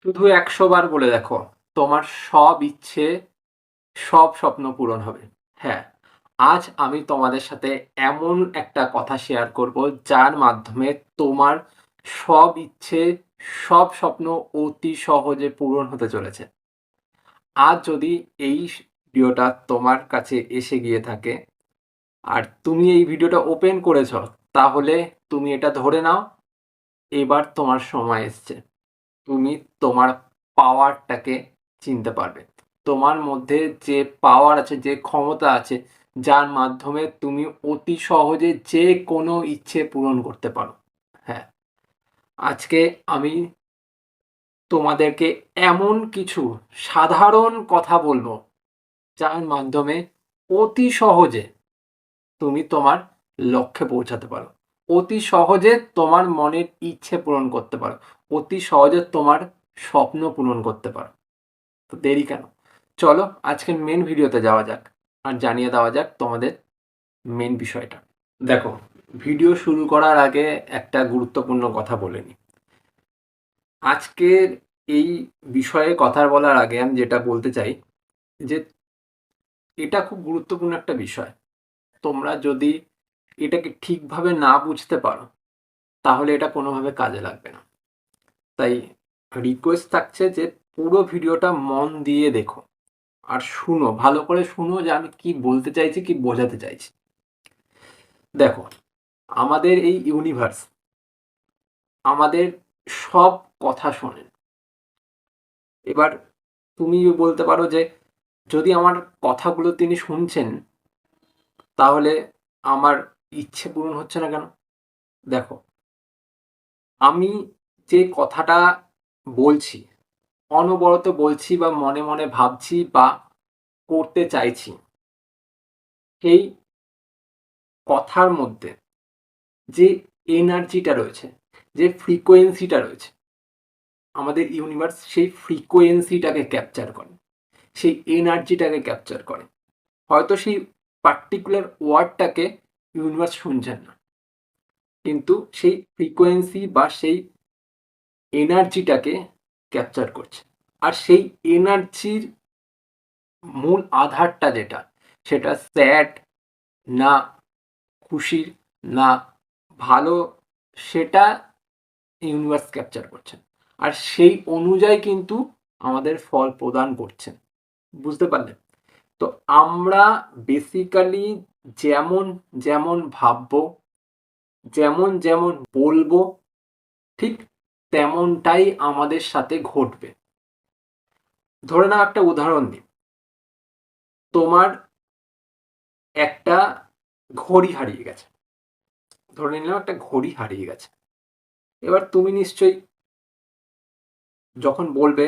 শুধু ১০০ বার বলে দেখো, তোমার সব ইচ্ছে, সব স্বপ্ন পূরণ হবে। হ্যাঁ, আজ আমি তোমাদের সাথে এমন একটা কথা শেয়ার করব, যার মাধ্যমে তোমার সব ইচ্ছে, সব স্বপ্ন অতি সহজে পূরণ হতে চলেছে। আজ যদি এই ভিডিওটা তোমার কাছে এসে গিয়ে থাকে আর তুমি এই ভিডিওটা ওপেন করেছ, তাহলে তুমি এটা ধরে নাও, এবার তোমার সময় এসছে। তুমি তোমার পাওয়ারটাকে চিনতে পারবে। তোমার মধ্যে যে পাওয়ার আছে, যে ক্ষমতা আছে, যার মাধ্যমে তুমি অতি সহজে যে কোনো ইচ্ছে পূরণ করতে পারো। হ্যাঁ, আজকে আমি তোমাদেরকে এমন কিছু সাধারণ কথা বলবো, যার মাধ্যমে অতি সহজে তুমি তোমার লক্ষ্যে পৌঁছাতে পারো, অতি সহজে তোমার মনের ইচ্ছে পূরণ করতে পারো, অতি সহজে তোমার স্বপ্ন পূরণ করতে পারো। তো দেরি কেন? চলো আজকের মেন ভিডিওতে যাওয়া যাক আর জানিয়ে দেওয়া যাক তোমাদের মেন বিষয়টা। দেখো, ভিডিও শুরু করার আগে একটা গুরুত্বপূর্ণ কথা বলে নিই। আজকের এই বিষয়ে কথা বলার আগে আমি যেটা বলতে চাই, যে এটা খুব গুরুত্বপূর্ণ একটা বিষয়। তোমরা যদি এটাকে ঠিকভাবে না বুঝতে পারো, তাহলে এটা কোনোভাবে কাজে লাগবে না। তাই রিকোয়েস্ট থাকছে যে পুরো ভিডিওটা মন দিয়ে দেখো আর শুনো, ভালো করে শুনো যে আমি কি বলতে চাইছি, কি বোঝাতে চাইছি। দেখো, আমাদের এই ইউনিভার্স আমাদের সব কথা শোনেন। এবার তুমি বলতে পারো যে যদি আমার কথাগুলো তিনি শুনছেন, তাহলে আমার ইচ্ছে পূরণ হচ্ছে না কেন? দেখো, আমি যে কথাটা বলছি, অনবরত বলছি বা মনে মনে ভাবছি বা করতে চাইছি, সেই কথার মধ্যে যে এনার্জিটা রয়েছে, যে ফ্রিকোয়েন্সিটা রয়েছে, আমাদের ইউনিভার্স সেই ফ্রিকোয়েন্সিটাকে ক্যাপচার করে, সেই এনার্জিটাকে ক্যাপচার করে। হয়তো সেই পার্টিকুলার ওয়ার্ডটাকে ইউনিভার্স শুনছেন না, কিন্তু সেই ফ্রিকোয়েন্সি বা সেই এনার্জিটাকে ক্যাপচার করছে। আর সেই এনার্জির মূল আধারটা যেটা, সেটা স্যাড না খুশির না ভালো, সেটা ইউনিভার্স ক্যাপচার করছেন। আর সেই অনুযায়ী কিন্তু আমাদের ফল প্রদান করছেন। বুঝতে পারলে? তো আমরা বেসিক্যালি যেমন যেমন ভাববো, যেমন যেমন বলবো, ঠিক তেমনটাই আমাদের সাথে ঘটবে। ধরে নাও, একটা উদাহরণ দিই। তোমার একটা ঘড়ি হারিয়ে গেছে। ধরে নিলাম একটা ঘড়ি হারিয়ে গেছে। এবার তুমি নিশ্চয়ই যখন বলবে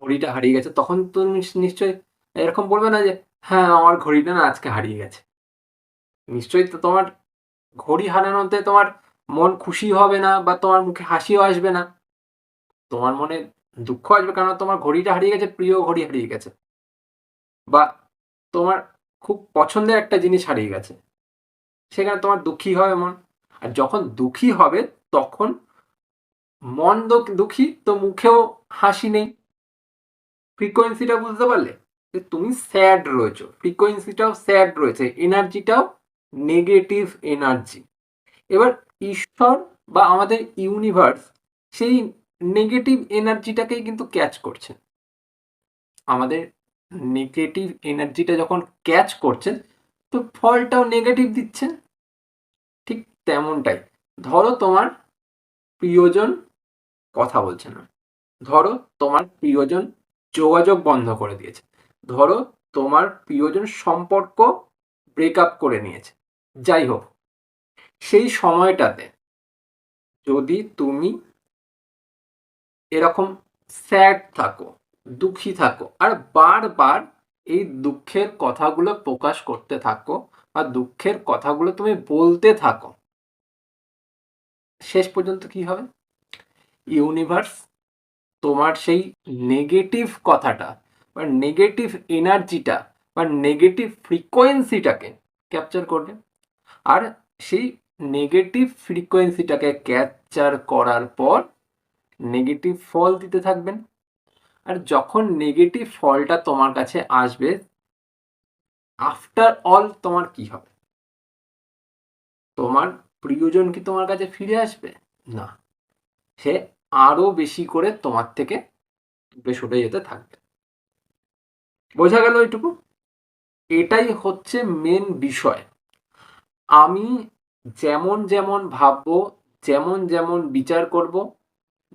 ঘড়িটা হারিয়ে গেছে, তখন তুমি নিশ্চয়ই এরকম বলবে না যে হ্যাঁ, আমার ঘড়িটা না আজকে হারিয়ে গেছে। নিশ্চয়ই তো তোমার ঘড়ি হারানোতে তোমার মন খুশি হবে না বা তোমার মুখে হাসিও আসবে না। তোমার মনে দুঃখ আসবে, কারণ তোমার ঘড়িটা হারিয়ে গেছে, প্রিয় ঘড়ি হারিয়ে গেছে, বা তোমার খুব পছন্দের একটা জিনিস হারিয়ে গেছে, সেখানে তোমার দুঃখী হবে মন। আর যখন দুঃখী হবে, তখন মন দুঃখী তো মুখেও হাসি নেই। ফ্রিকোয়েন্সিটা বুঝতে পারলে? যে তুমি স্যাড রয়েছো, ফ্রিকোয়েন্সিটাও স্যাড রয়েছে, এনার্জিটাও নেগেটিভ এনার্জি। এবার ঈশ্বর বা আমাদের ইউনিভার্স সেই নেগেটিভ এনার্জিটাকেই কিন্তু ক্যাচ করছেন। আমাদের নেগেটিভ এনার্জিটা যখন ক্যাচ করছেন, তো ফলটাও নেগেটিভ দিচ্ছেন। ঠিক তেমনটাই, ধরো তোমার প্রিয়জন কথা বলছে না, ধরো তোমার প্রিয়জন যোগাযোগ বন্ধ করে দিয়েছে, ধরো তোমার প্রিয়জন সম্পর্ক ব্রেকআপ করে নিয়েছে, যাই হোক, সেই সময়টাতে যদি তুমি এরকম স্যাড থাকো, দুঃখী থাকো, আর বারবার এই দুঃখের কথাগুলো প্রকাশ করতে থাকো বা দুঃখের কথাগুলো তুমি বলতে থাকো, শেষ পর্যন্ত কি হবে? ইউনিভার্স তোমার সেই নেগেটিভ কথাটা বা নেগেটিভ এনার্জিটা বা নেগেটিভ ফ্রিকোয়েন্সিটাকে ক্যাপচার করবে। আর সেই নেগেটিভ ফ্রিকোয়েন্সিটাকে ক্যাপচার করার পর নেগেটিভ ফল দিতে থাকবেন। আর যখন নেগেটিভ ফলটা তোমার কাছে আসবে, আফটার অল তোমার কি হবে? তোমার প্রিয়জন কি তোমার কাছে ফিরে আসবে? না, সে আরো বেশি করে তোমার থেকে দূরে সরে যেতে থাকবে। বোঝা গেল এইটুকু? এটাই হচ্ছে মেন বিষয়। আমি যেমন যেমন ভাববো, যেমন যেমন বিচার করব,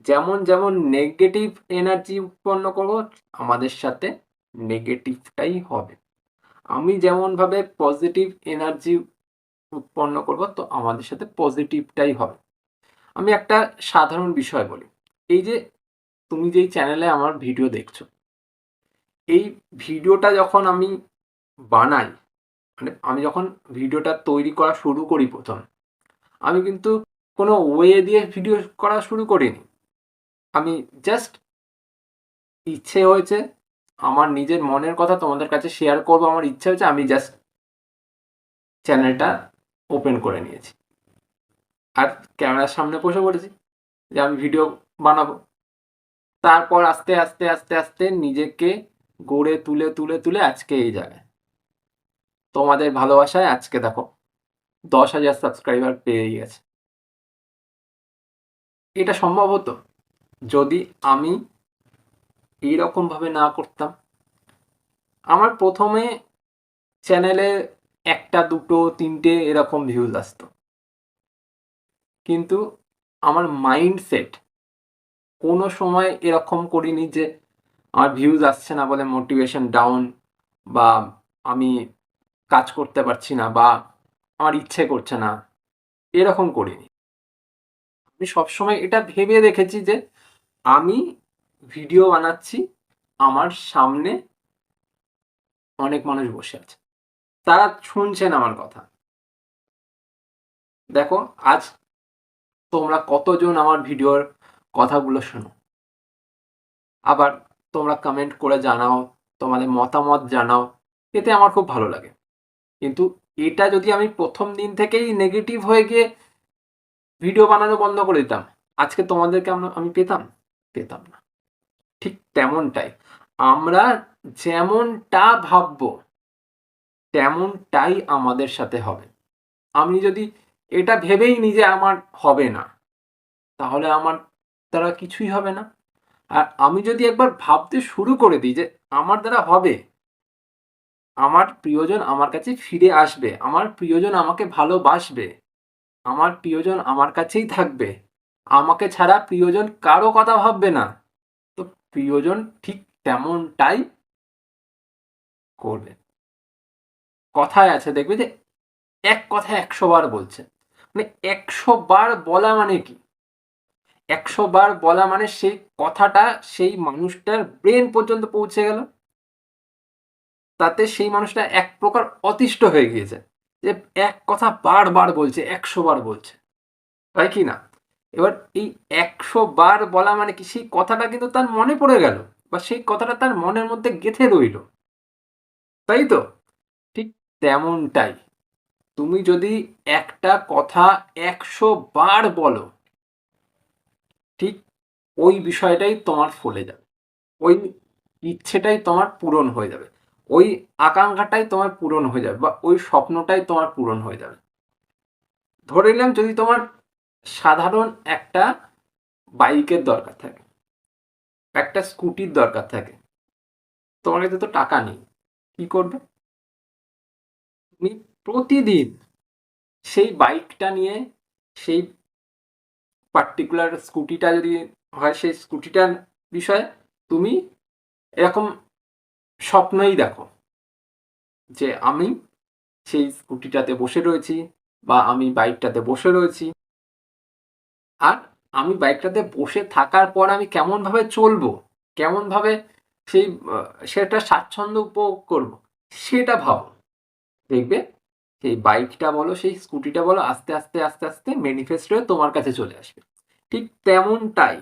যেমন যেমন নেগেটিভ এনার্জি উৎপন্ন করব, আমাদের সাথে নেগেটিভটাই হবে। আমি যেমনভাবে পজিটিভ এনার্জি উৎপন্ন করব, তো আমাদের সাথে পজিটিভটাই হবে। আমি একটা সাধারণ বিষয় বলি। এই যে তুমি যেই চ্যানেলে আমার ভিডিও দেখছো, এই ভিডিওটা যখন আমি বানাই, মানে আমি যখন ভিডিওটা তৈরি করা শুরু করি প্রথম, আমি কিন্তু কোনো ওয়ে দিয়ে ভিডিও করা শুরু করিনি। আমি জাস্ট ইচ্ছে হয়েছে, আমার নিজের মনের কথা তোমাদের কাছে শেয়ার করবো, আমার ইচ্ছে হয়েছে, আমি জাস্ট চ্যানেলটা ওপেন করে নিয়েছি আর ক্যামেরার সামনে বসে পড়েছি যে আমি ভিডিও বানাবো। তারপর আস্তে আস্তে আস্তে আস্তে নিজেকে গড়ে তুলে তুলে তুলে আজকে এই জায়গায়, তোমাদের ভালোবাসায় আজকে দেখো 10,000 সাবস্ক্রাইবার পেয়ে গেছে। এটা সম্ভব হতো যদি আমি এইরকম ভাবে না করতাম। আমার প্রথমে চ্যানেলে 1টা 2টো 3টে এরকম ভিউজ আসতো, কিন্তু আমার মাইন্ডসেট কোনো সময় এরকম করিনি যে আমার ভিউজ আসছে না বলে মোটিভেশন ডাউন, বা আমি কাজ করতে পারছি না, বা আমার ইচ্ছে করছে না, এরকম করিনি। আমি সবসময় এটা ভেবে রেখেছি যে আমি ভিডিও বানাচ্ছি, আমার সামনে অনেক মানুষ বসে আছে, তারা শুনছেন আমার কথা। দেখো আজ তোমরা কতজন আমার ভিডিওর কথাগুলো শোনো, আবার তোমরা কমেন্ট করে জানাও, তোমাদের মতামত জানাও, এতে আমার খুব ভালো লাগে। কিন্তু এটা যদি আমি প্রথম দিন থেকেই নেগেটিভ হয়ে গিয়ে ভিডিও বানানো বন্ধ করে দিতাম, আজকে তোমাদেরকে আমি পেতাম? পেতাম না। ঠিক তেমনটাই, আমরা যেমনটা ভাববো তেমনটাই আমাদের সাথে হবে। আমি যদি এটা ভেবেই নি যে আমার হবে না, তাহলে আমার দ্বারা কিছুই হবে না। আর আমি যদি একবার ভাবতে শুরু করে দিই যে আমার দ্বারা হবে, আমার প্রিয়জন আমার কাছে ফিরে আসবে, আমার প্রিয়জন আমাকে ভালোবাসবে, আমার প্রিয়জন আমার কাছেই থাকবে, আমাকে ছাড়া প্রিয়জন কারো কথা ভাববে না, তো প্রিয়জন ঠিক তেমনটাই করবে। কথায় আছে দেখবে যে এক কথা 100 বার বলছে, মানে 100 বার বলা মানে কি? 100 বার বলা মানে সেই কথাটা সেই মানুষটার ব্রেন পর্যন্ত পৌঁছে গেল, তাতে সেই মানুষটা এক প্রকার অতিষ্ঠ হয়ে গিয়েছে যে এক কথা বারবার বলছে, 100 বার বলছে, তাই কি না? এবার এই 100 বার বলা মানে কি, সেই কথাটা কিন্তু তার মনে পড়ে গেল, বা সেই কথাটা তার মনের মধ্যে গেঁথে রইল, তাই তো? ঠিক তেমনটাই, তুমি যদি একটা কথা 100 বার বলো, ঠিক ওই বিষয়টাই তোমার ফলে যাবে, ওই ইচ্ছেটাই তোমার পূরণ হয়ে যাবে, ওই আকাঙ্ক্ষাটাই তোমার পূরণ হয়ে যাবে, বা ওই স্বপ্নটাই তোমার পূরণ হয়ে যাবে। ধরে নিলাম যদি তোমার সাধারণ একটা বাইকের দরকার থাকে, একটা স্কুটির দরকার থাকে, তোমার কাছে তো টাকা নেই, কি করবে? তুমি প্রতিদিন সেই বাইকটা নিয়ে, সেই পার্টিকুলার স্কুটিটা যদি হয়, সেই স্কুটিটার বিষয়ে তুমি এরকম স্বপ্নই দেখো যে আমি সেই স্কুটিটাতে বসে রয়েছি, বা আমি বাইকটাতে বসে রয়েছি, আর আমি বাইকটাতে বসে থাকার পর আমি কেমনভাবে চলবো, কেমনভাবে সেই সেটা স্বাচ্ছন্দ্য উপভোগ করব, সেটা ভাবো। দেখবে সেই বাইকটা বলো, সেই স্কুটিটা বলো, আস্তে আস্তে আস্তে আস্তে ম্যানিফেস্ট হয়ে তোমার কাছে চলে আসবে। ঠিক তেমনটাই,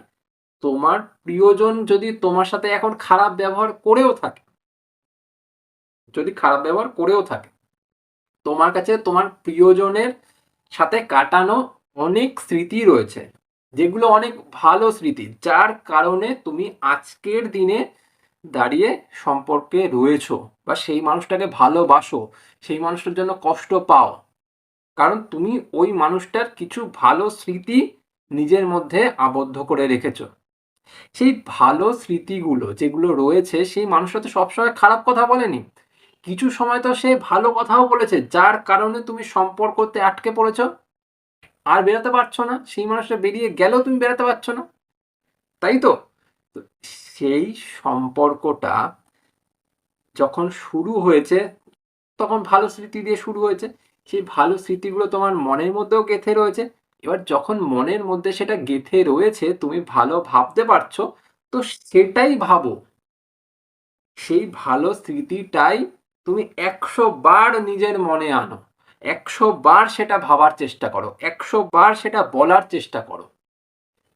তোমার প্রিয়জন যদি তোমার সাথে এখন খারাপ ব্যবহার করেও থাকে, যদি খারাপ ব্যবহার করেও থাকে, তোমার কাছে তোমার প্রিয়জনের সাথে কাটানো অনেক স্মৃতি রয়েছে, যেগুলো অনেক ভালো স্মৃতি, যার কারণে তুমি আজকের দিনে দাঁড়িয়ে সম্পর্কে রয়েছো বা সেই মানুষটাকে ভালোবাসো, সেই মানুষটার জন্য কষ্ট পাও, কারণ তুমি ওই মানুষটার কিছু ভালো স্মৃতি নিজের মধ্যে আবদ্ধ করে রেখেছো। সেই ভালো স্মৃতিগুলো যেগুলো রয়েছে, সেই মানুষটা তো সবসময় খারাপ কথা বলেনি, কিছু সময় তো সে ভালো কথাও বলেছে, যার কারণে তুমি সম্পর্কতে আটকে পড়েছো, আর বেরোতে পারছো না, সেই মানুষটা বেরিয়ে গেলেও তুমি বেরোতে পারছো না, তাই তো? তো সেই সম্পর্কটা যখন শুরু হয়েছে, তখন ভালো স্মৃতি দিয়ে শুরু হয়েছে, সেই ভালো স্মৃতিগুলো তোমার মনের মধ্যেও গেঁথে রয়েছে। এবার যখন মনের মধ্যে সেটা গেঁথে রয়েছে, তুমি ভালো ভাবতে পারছো, তো সেটাই ভাবো, সেই ভালো স্মৃতিটাই তুমি 100 বার নিজের মনে আনো, 100 বার সেটা ভাবার চেষ্টা করো, 100 বার সেটা বলার চেষ্টা করো।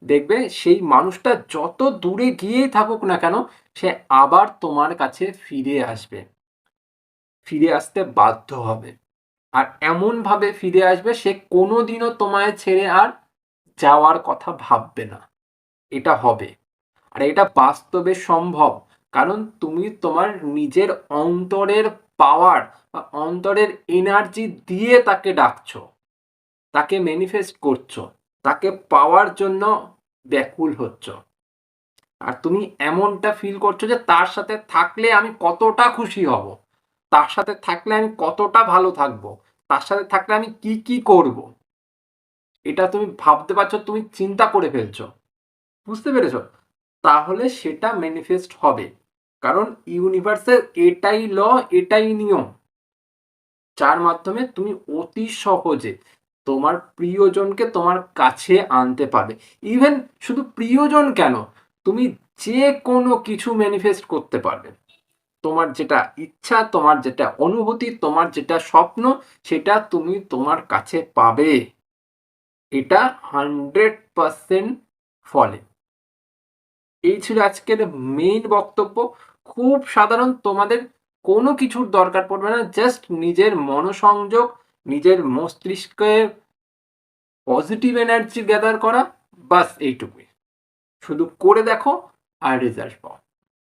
দেখবে সেই মানুষটা যত দূরে গিয়েই থাকুক না কেন, সে আবার তোমার কাছে ফিরে আসবে, ফিরে আসতে বাধ্য হবে। আর এমনভাবে ফিরে আসবে, সে কোনোদিনও তোমায় ছেড়ে আর যাওয়ার কথা ভাববে না। এটা হবে, আর এটা বাস্তবে সম্ভব, কারণ তুমি তোমার নিজের অন্তরের পাওয়ার বা অন্তরের এনার্জি দিয়ে তাকে ডাকছো, তাকে ম্যানিফেস্ট করছো, তাকে পাওয়ার জন্য ব্যাকুল হচ্ছ। আর তুমি এমনটা ফিল করছো যে তার সাথে থাকলে আমি কতটা খুশি হব, তার সাথে থাকলে আমি কতটা ভালো থাকবো, তার সাথে থাকলে আমি কি কি করব, এটা তুমি ভাবতে পারছো, তুমি চিন্তা করে ফেলছো, বুঝতে পেরেছো? তাহলে সেটা ম্যানিফেস্ট হবে, কারণ ইউনিভার্সের এটাই ল, এটাই নিয়ম, যার মাধ্যমে তুমি অতি সহজে তোমার প্রিয়জনকে তোমার কাছে আনতে পারবে। ইভেন শুধু প্রিয়জন কেন, তুমি যে কোনো কিছু ম্যানিফেস্ট করতে পারবে। তোমার যেটা ইচ্ছা, তোমার যেটা অনুভূতি, তোমার যেটা স্বপ্ন, সেটা তুমি তোমার কাছে পাবে। এটা 100% ফলে। এই ছিল আজকের মেইন বক্তব্য। খুব সাধারণ, তোমাদের কোনো কিছুর দরকার পড়বে না, জাস্ট নিজের মনোসংযোগ, নিজের মস্তিষ্কে পজিটিভ এনার্জি গ্যাদার করা, বাস এইটুকুই। শুধু করে দেখো আর রেজাল্ট পাও।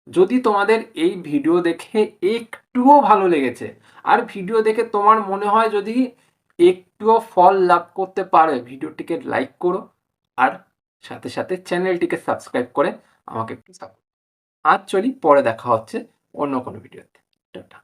যদি তোমাদের এই ভিডিও দেখে একটুও ভালো লেগেছে, আর ভিডিও দেখে তোমার মনে হয় যদি একটুও ফল লাভ করতে পারে, ভিডিওটিকে লাইক করো, আর সাথে সাথে চ্যানেলটিকে সাবস্ক্রাইব করে আমাকে একটু সাপোর্ট। আজ চলি, পরে দেখা হচ্ছে অন্য কোনো ভিডিওতে। টাটা।